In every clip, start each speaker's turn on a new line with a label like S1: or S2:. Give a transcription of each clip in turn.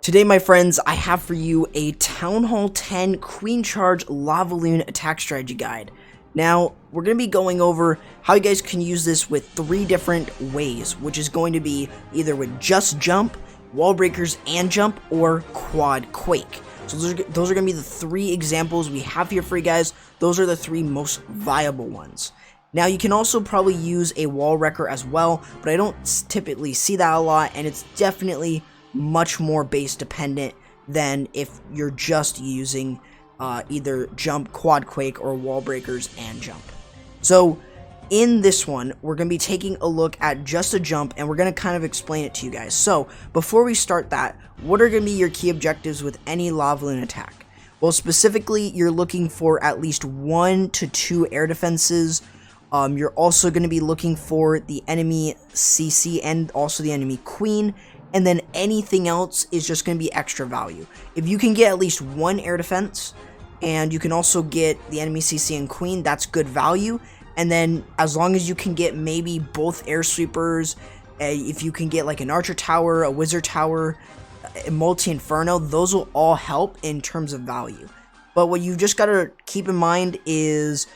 S1: Today, my friends, I have for you a TH10 Queen Charge Lalo Attack Strategy guide. Now, we're going to be going over how you guys can use this with 3 different ways, which is going to be either with just jump, wall breakers and jump, or quad quake. So those are going to be the 3 examples we have here for you guys. Those are the 3 most viable ones. Now, you can also probably use a wall wrecker as well, but I don't typically see that a lot, and it's definitely much more base dependent than if you're just using either jump, quad quake, or wall breakers and jump. So in this one, we're going to be taking a look at just a jump, and we're going to kind of explain it to you guys. So before we start that, what are going to be your key objectives with any Lalo attack? Well, specifically, you're looking for at least 1 to 2 air defenses. You're also going to be looking for the enemy CC and also the enemy queen, and then anything else is just going to be extra value. If you can get at least 1 air defense, and you can also get the enemy CC and queen, that's good value. And then as long as you can get maybe both air sweepers, if you can get like an archer tower, a wizard tower, a multi-inferno, those will all help in terms of value. But what you've just got to keep in mind is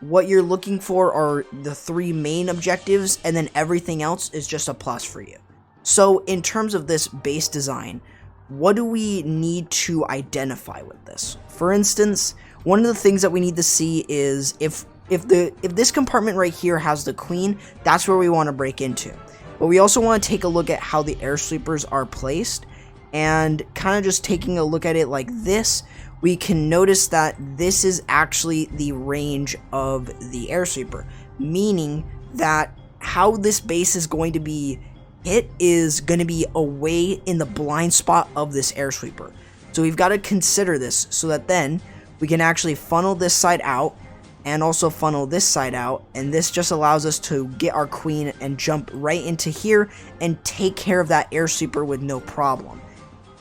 S1: what you're looking for are the 3 main objectives, and then everything else is just a plus for you. So in terms of this base design, what do we need to identify with this? For instance, one of the things that we need to see is if this compartment right here has the queen, that's where we want to break into. But we also want to take a look at how the air sweepers are placed, and kind of just taking a look at it like this, we can notice that this is actually the range of the air sweeper, meaning that how this base is going to be hit is going to be away in the blind spot of this air sweeper. So we've got to consider this so that then we can actually funnel this side out and also funnel this side out, and this just allows us to get our queen and jump right into here and take care of that air sweeper with no problem.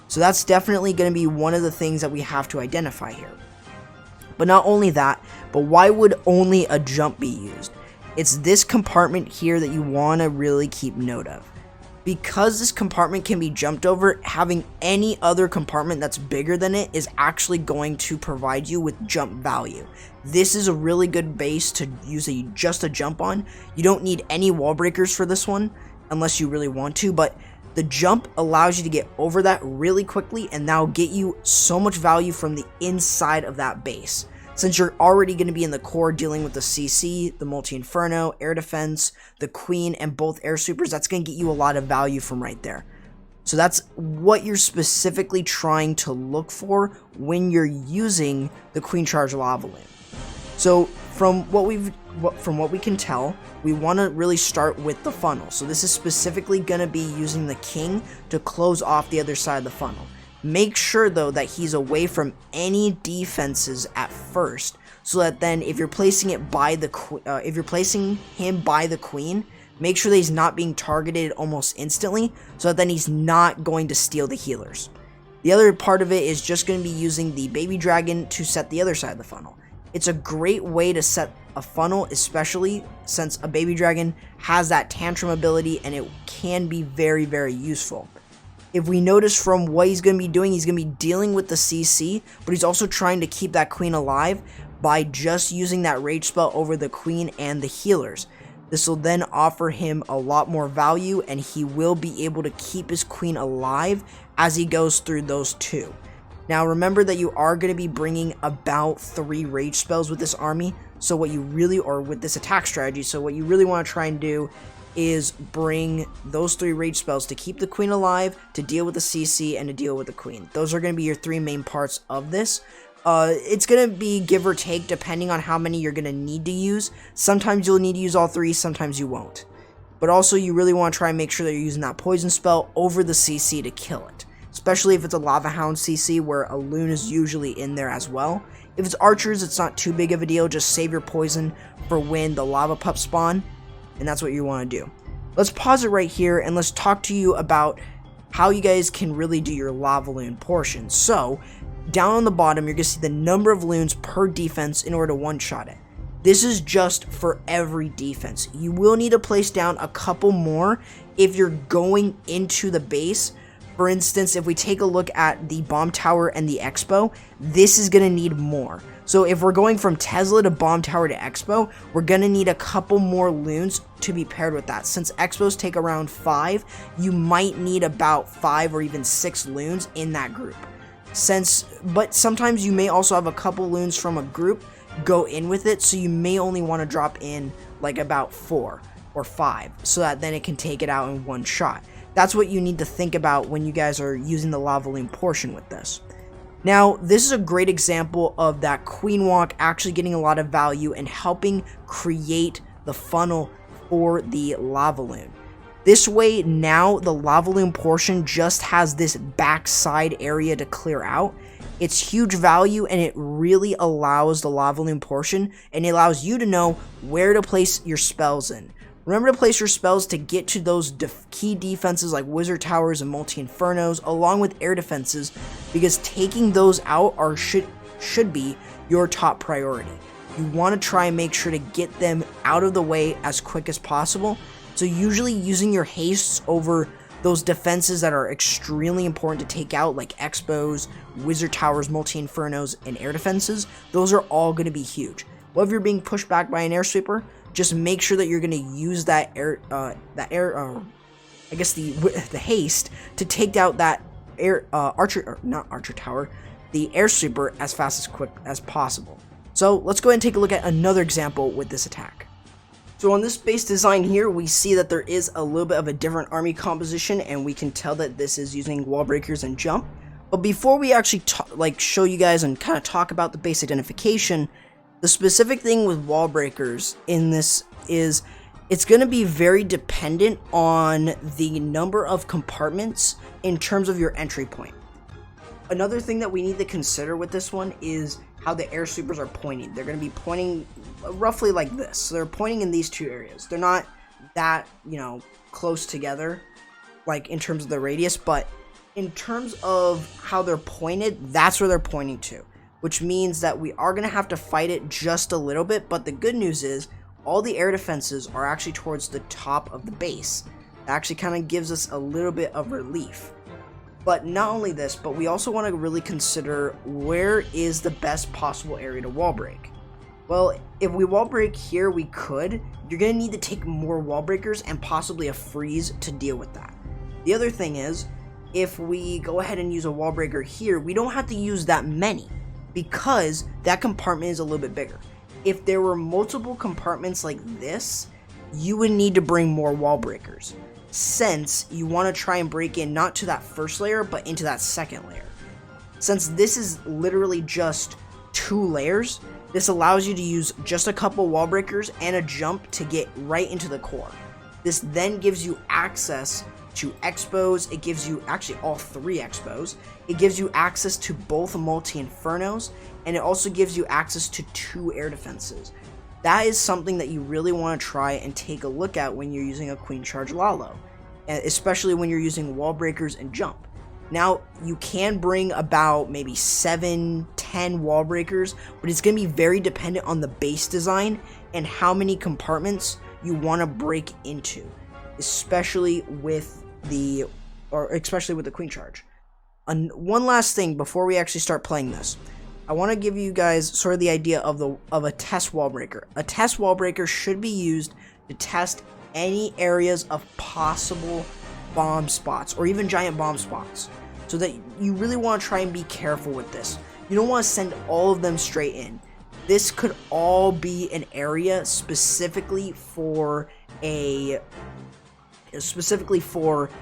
S1: So that's definitely going to be one of the things that we have to identify here. But not only that, but why would only a jump be used? It's this compartment here that you want to really keep note of. Because this compartment can be jumped over, having any other compartment that's bigger than it is actually going to provide you with jump value. This is a really good base to use just a jump on. You don't need any wall breakers for this one unless you really want to, but the jump allows you to get over that really quickly, and that'll get you so much value from the inside of that base. Since you're already going to be in the core dealing with the CC, the multi-inferno, air defense, the queen, and both air sweepers, that's going to get you a lot of value from right there. So that's what you're specifically trying to look for when you're using the Queen Charge Lalo. So from what we can tell, we want to really start with the funnel. So this is specifically going to be using the king to close off the other side of the funnel. Make sure though that he's away from any defenses at first, so that then if you're placing it by the if you're placing him by the queen, make sure that he's not being targeted almost instantly, so that then he's not going to steal the healers. The other part of it is just going to be using the baby dragon to set the other side of the funnel. It's a great way to set a funnel, especially since a baby dragon has that tantrum ability, and it can be very, very useful. If we notice from what he's going to be doing, he's going to be dealing with the CC, but he's also trying to keep that queen alive by just using that rage spell over the queen and the healers. This will then offer him a lot more value, and he will be able to keep his queen alive as he goes through those 2. Now remember that you are going to be bringing about 3 rage spells with this army, so what you really, or with this attack strategy, so what you really want to try and do is bring those 3 rage spells to keep the queen alive, to deal with the CC, and to deal with the queen. Those are going to be your 3 main parts of this. It's going to be give or take depending on how many you're going to need to use. Sometimes you'll need to use all 3, sometimes you won't. But also you really want to try and make sure that you're using that poison spell over the CC to kill it. Especially if it's a Lava Hound CC where a loon is usually in there as well. If it's archers, it's not too big of a deal. Just save your poison for when the lava pups spawn. And that's what you want to do. Let's pause it right here and let's talk to you about how you guys can really do your lava loon portion. So, down on the bottom, you're going to see the number of loons per defense in order to one-shot it. This is just for every defense. You will need to place down a couple more if you're going into the base For instance, if we take a look at the bomb tower and the expo, this is going to need more. So if we're going from Tesla to bomb tower to expo, we're going to need a couple more loons to be paired with that. Since expos take around 5, you might need about 5 or even 6 loons in that group. But sometimes you may also have a couple loons from a group go in with it, so you may only want to drop in like about 4 or 5 so that then it can take it out in one shot. That's what you need to think about when you guys are using the lava loon portion with this. Now, this is a great example of that queen walk actually getting a lot of value and helping create the funnel for the lava loon. This way, now the lava loon portion just has this backside area to clear out. It's huge value, and it really allows the lava loon portion, and it allows you to know where to place your spells in. Remember to place your spells to get to those key defenses like wizard towers and multi-infernos, along with air defenses, because taking those out should be your top priority. You want to try and make sure to get them out of the way as quick as possible. So usually using your hastes over those defenses that are extremely important to take out, like expos, wizard towers, multi-infernos, and air defenses, those are all going to be huge. Whether you're being pushed back by an air sweeper, just make sure that you're going to use the haste to take out that archer tower, the air sweeper, as fast as possible. So let's go ahead and take a look at another example with this attack. So on this base design here, we see that there is a little bit of a different army composition, and we can tell that this is using wall breakers and jump. But before we actually show you guys and kind of talk about the base identification, the specific thing with wall breakers in this is it's going to be very dependent on the number of compartments in terms of your entry point. Another thing that we need to consider with this one is how the air sweepers are pointing. They're going to be pointing roughly like this. So they're pointing in these two areas. They're not that, close together, like in terms of the radius, but in terms of how they're pointed, that's where they're pointing to, which means that we are going to have to fight it just a little bit. But the good news is all the air defenses are actually towards the top of the base. That actually kind of gives us a little bit of relief. But not only this, but we also want to really consider where is the best possible area to wall break. Well, if we wall break here, you're going to need to take more wall breakers and possibly a freeze to deal with that. The other thing is, if we go ahead and use a wall breaker here, we don't have to use that many because that compartment is a little bit bigger. If there were multiple compartments like this, you would need to bring more wall breakers, since you want to try and break in not to that first layer, but into that second layer. Since this is literally just 2 layers, this allows you to use just a couple wall breakers and a jump to get right into the core. This then gives you access to expos. It gives you actually all 3 expos. It gives you access to both multi-infernos, and it also gives you access to 2 air defenses. That is something that you really want to try and take a look at when you're using a Queen Charge Lalo, especially when you're using wall breakers and jump. Now, you can bring about maybe 7-10 wall breakers, but it's going to be very dependent on the base design and how many compartments you want to break into, especially with the Queen Charge. One last thing before we actually start playing this. I want to give you guys sort of the idea of a test wall breaker. A test wall breaker should be used to test any areas of possible bomb spots or even giant bomb spots, so that you really want to try and be careful with this. You don't want to send all of them straight in. This could all be an area specifically for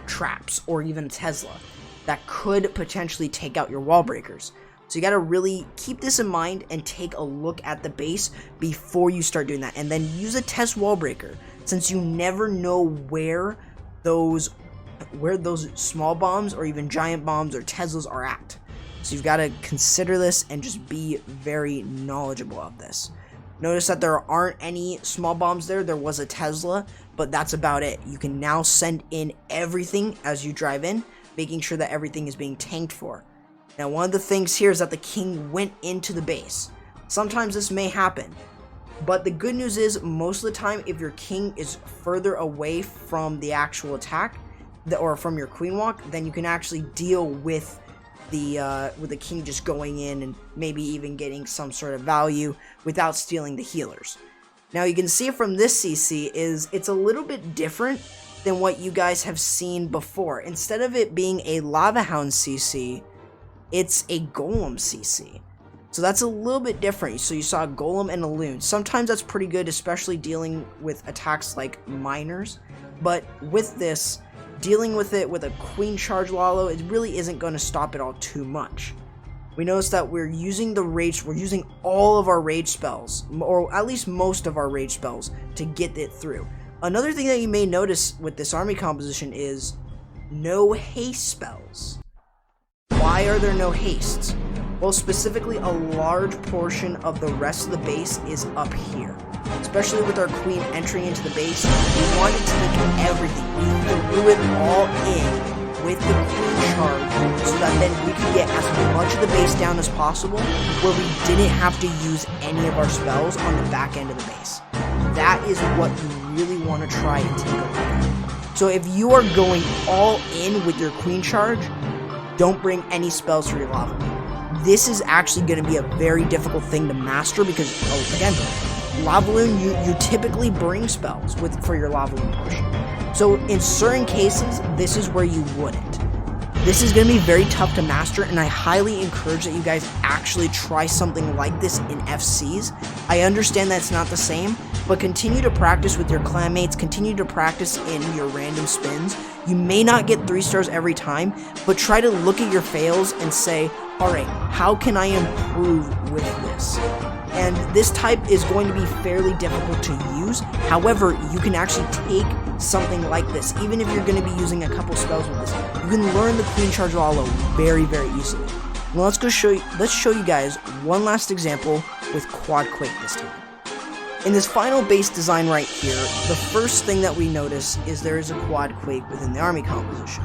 S1: traps or even Tesla that could potentially take out your wall breakers. So you got to really keep this in mind and take a look at the base before you start doing that, and then use a test wall breaker, since you never know where those small bombs or even giant bombs or Teslas are at. So you've got to consider this and just be very knowledgeable of this. Notice that there aren't any small bombs there. There was a Tesla, but that's about it. You can now send in everything as you drive in, making sure that everything is being tanked for. Now, one of the things here is that the king went into the base. Sometimes this may happen, but the good news is most of the time, if your king is further away from the actual attack, or from your queen walk, then you can actually deal with the king just going in and maybe even getting some sort of value without stealing the healers. Now you can see from this CC is it's a little bit different than what you guys have seen before. Instead of it being a Lava Hound CC, it's a Golem CC. So that's a little bit different. So you saw a Golem and a Loon. Sometimes that's pretty good, especially dealing with attacks like Miners. But with this, dealing with it with a Queen Charge Lalo, it really isn't going to stop it all too much. We notice that we're using all of our rage spells, or at least most of our rage spells, to get it through. Another thing that you may notice with this army composition is no haste spells. Why are there no hastes? Well, specifically, a large portion of the rest of the base is up here. Especially with our queen entering into the base, we wanted to make everything. We threw it all in with the queen charge so that then we could get as much of the base down as possible where we didn't have to use any of our spells on the back end of the base. That is what you really want to try and take a look at. So if you are going all in with your queen charge, don't bring any spells for your lava. This is actually going to be a very difficult thing to master because, again, Lava Loon, you typically bring spells for your Lava Loon portion. So in certain cases, this is where you wouldn't. This is going to be very tough to master, and I highly encourage that you guys actually try something like this in FCs. I understand that it's not the same, but continue to practice with your clanmates, continue to practice in your random spins. You may not get 3 stars every time, but try to look at your fails and say, alright, how can I improve with this? And this type is going to be fairly difficult to use. However, you can actually take something like this, even if you're going to be using a couple spells with this. You can learn the Queen Charge Lalo very, very easily. Now let's show you guys one last example with Quad Quake this time. In this final base design right here, the first thing that we notice is there is a Quad Quake within the army composition.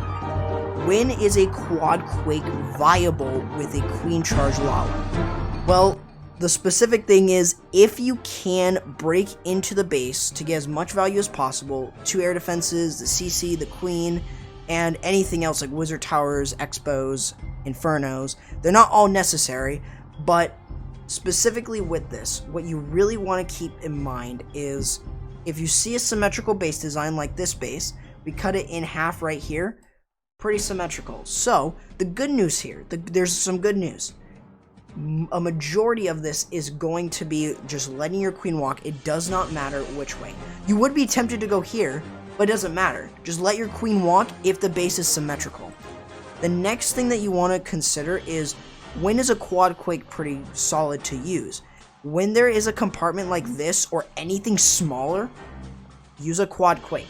S1: When is a Quad Quake viable with a Queen Charge Lalo? Well, the specific thing is, if you can break into the base to get as much value as possible, 2 air defenses, the CC, the Queen, and anything else like Wizard Towers, Expos, Infernos, they're not all necessary, but specifically with this, what you really want to keep in mind is, if you see a symmetrical base design like this base, we cut it in half right here, pretty symmetrical. So, the good news here, there's some good news. A majority of this is going to be just letting your queen walk. It does not matter which way. You would be tempted to go here, but it doesn't matter. Just let your queen walk if the base is symmetrical. The next thing that you want to consider is, when is a quad quake pretty solid to use? When there is a compartment like this or anything smaller, use a quad quake.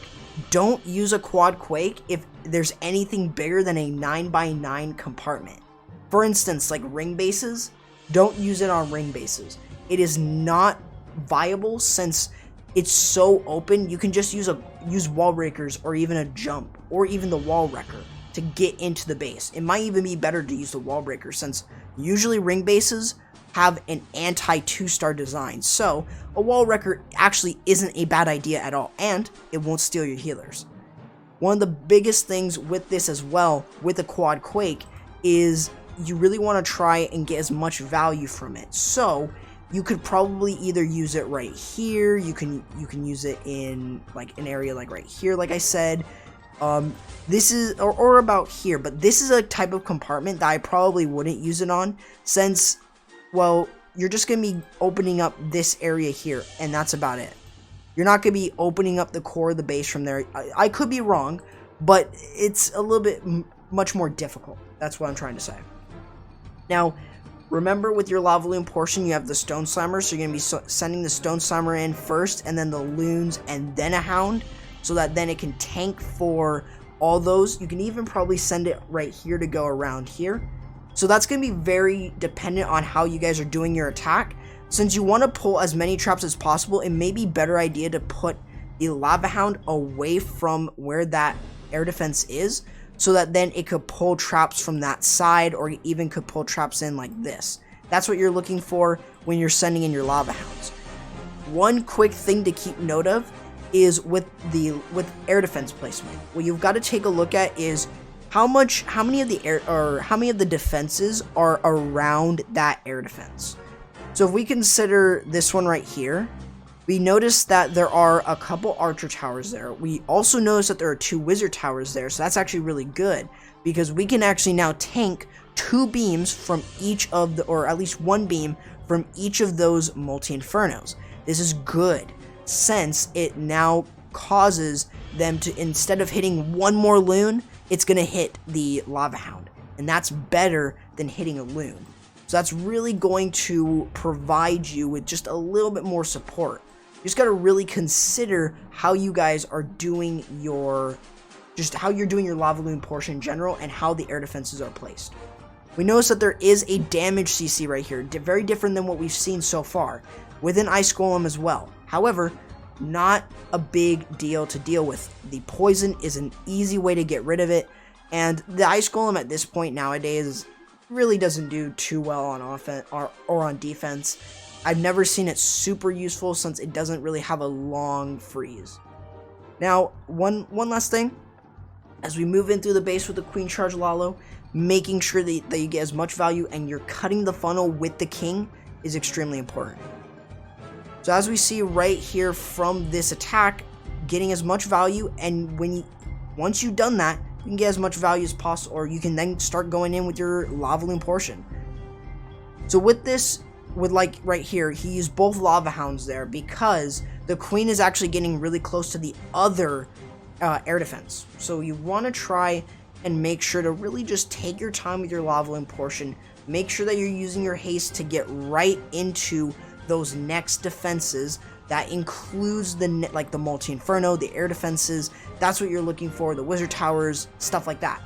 S1: Don't use a quad quake if there's anything bigger than a 9x9 compartment. For instance, like ring bases, don't use it on ring bases. It is not viable since it's so open. You can just use wall breakers or even a jump or even the wall wrecker to get into the base. It might even be better to use the wall breaker since usually ring bases have an anti 2-star design. So a wall wrecker actually isn't a bad idea at all, and it won't steal your healers. One of the biggest things with this as well, with a quad quake, is you really want to try and get as much value from it. So you could probably either use it right here, you can use it in like an area like right here, like I said. This is or about here, but this is a type of compartment that I probably wouldn't use it on, since, well, you're just gonna be opening up this area here, and that's about it. You're not gonna be opening up the core of the base from there. I could be wrong, but it's a little bit much more difficult. That's what I'm trying to say. Now, remember with your Lava Loon portion, you have the Stone Slammer, so you're going to be sending the Stone Slammer in first, and then the Loons, and then a Hound, so that then it can tank for all those. You can even probably send it right here to go around here. So that's going to be very dependent on how you guys are doing your attack. Since you want to pull as many traps as possible, it may be a better idea to put the Lava Hound away from where that air defense is, so that then it could pull traps from that side, or even could pull traps in like this. That's what you're looking for when you're sending in your Lava Hounds. One quick thing to keep note of is with air defense placement. What you've got to take a look at is how many of the defenses are around that air defense. So if we consider this one right here, we notice that there are a couple archer towers there. We also notice that there are 2 wizard towers there, so that's actually really good because we can actually now tank 2 beams from each of the, or at least 1 beam from each of those multi-infernos. This is good since it now causes them to, instead of hitting 1 more loon, it's going to hit the lava hound, and that's better than hitting a loon. So that's really going to provide you with just a little bit more support. You just got to really consider how you guys are doing your, how you're doing your lava loon portion in general and how the air defenses are placed. We notice that there is a damage CC right here, very different than what we've seen so far, with an ice golem as well. However, not a big deal to deal with. The poison is an easy way to get rid of it, and the ice golem at this point nowadays really doesn't do too well on offense or on defense. I've never seen it super useful since it doesn't really have a long freeze. Now, one last thing, as we move in through the base with the Queen Charge Lalo, making sure that you get as much value and you're cutting the funnel with the king is extremely important. So as we see right here from this attack, getting as much value, and once you've done that, you can get as much value as possible, or you can then start going in with your lava loon portion. So with this, like right here, he used both lava hounds there because the queen is actually getting really close to the other air defense. So you want to try and make sure to really just take your time with your lava loon portion. Make sure that you're using your haste to get right into those next defenses. That includes the multi-inferno, the air defenses. That's what you're looking for, the wizard towers, stuff like that.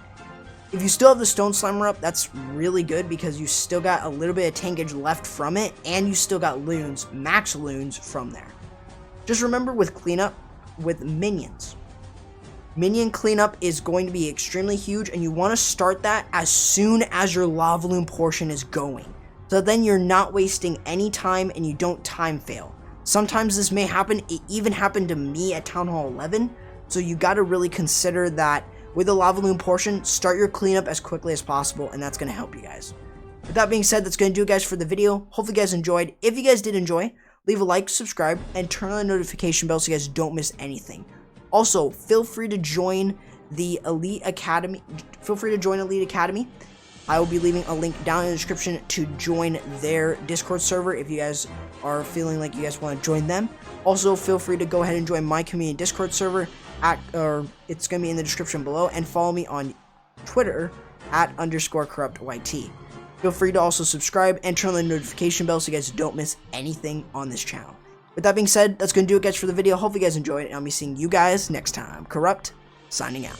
S1: If you still have the stone slimer up, that's really good because you still got a little bit of tankage left from it, and you still got loons, max loons from there. Just remember with cleanup, with minions, minion cleanup is going to be extremely huge, and you want to start that as soon as your lava loon portion is going. So then you're not wasting any time and you don't time fail. Sometimes this may happen. It even happened to me at Town Hall 11. So you got to really consider that with the lava loon portion, start your cleanup as quickly as possible, and that's going to help you guys. With that being said, that's going to do it, guys, for the video. Hopefully you guys enjoyed. If you guys did enjoy, leave a like, subscribe, and turn on the notification bell so you guys don't miss anything. Also, feel free to join the Elite Academy. I will be leaving a link down in the description to join their Discord server if you guys are feeling like you guys want to join them. Also, feel free to go ahead and join my community Discord server it's going to be in the description below, and follow me on Twitter at _CorruptYT. Feel free to also subscribe and turn on the notification bell so you guys don't miss anything on this channel. With that being said, that's going to do it, guys, for the video. Hope you guys enjoyed, and I'll be seeing you guys next time. Corrupt, signing out.